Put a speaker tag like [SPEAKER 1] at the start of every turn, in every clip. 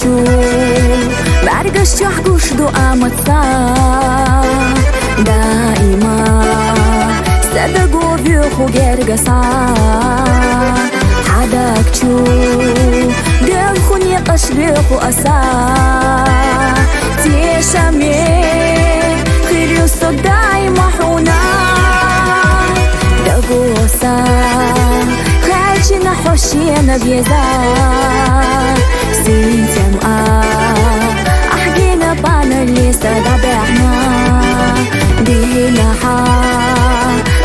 [SPEAKER 1] شو بعرقش يحقوش دو أمتسا دائما صدقو بيخو جرقسا حداك شو دلخون يقش بيخو أسا تيشامي خير يوسف دايما حونا دقوسا خالشنا حوشينا بيزا سينتم أحقينا بانا اللي سدابعنا بينا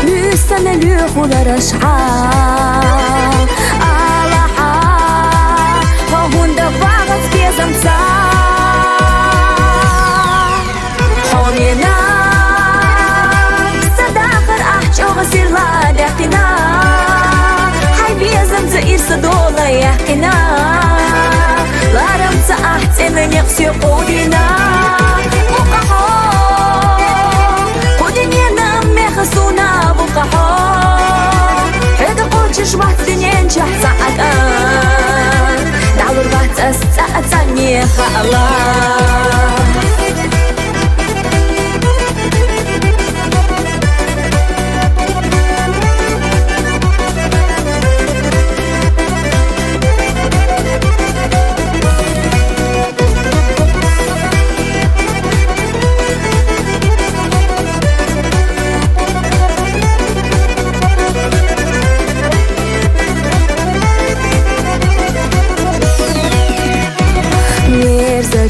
[SPEAKER 1] بيسنا ليخو لرشحا آلاحا هون دفاغت كيزمتا حومينا صداخر أحجو غسير لا داقنا حي بيزم زئير صدولا يحكنا لارم سأحتنا نقسي قودنا وقحو قودني نمي خسونا بقحو هذا قوتش بحث دنيا نجح ساعدان دعور بحث أستأتني خالا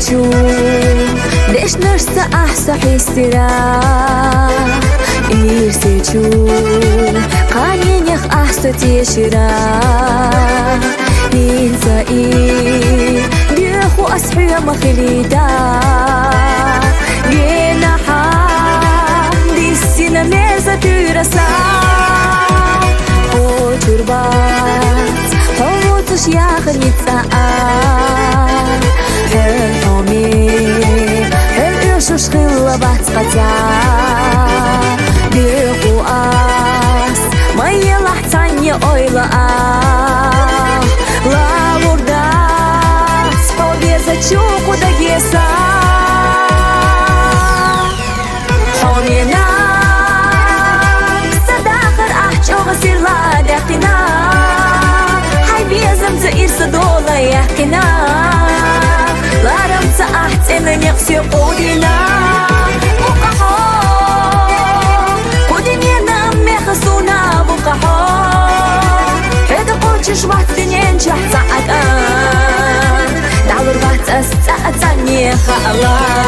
[SPEAKER 1] شو ليش نرسى أحسح استراح إيرسي شو قانين يخ أحسة يشرا إنسا إيه بيخو أسحي مخليدا بينا حام دي السنة ميزة ترسا هو تربات هو تشياخ يتساءل شوش خلا باتقتا بيقو آس ما يلح تاني أويلا لا وردات حوبيزا تشوق ودقيسا حومينا صداخر أحجو غسير لا داقنا حي بيزم زئير صدولا يحكنا لارم سأحتنا نقسي قودنا وقحو قودني نمي خسونا بقحو هذا قوتش بحث دنيا نجح ساعدان دعور بحث أستأتني خالا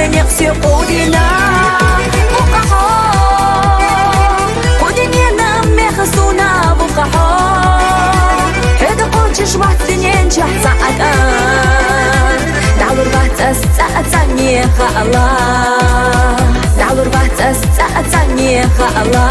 [SPEAKER 1] نقسي قودنا وقحو قودني نمي خسونا بقحو هذا قوتش بحث دنيا نجح ساعدان دعور بحث أستأتني خالا دعور بحث أستأتني خالا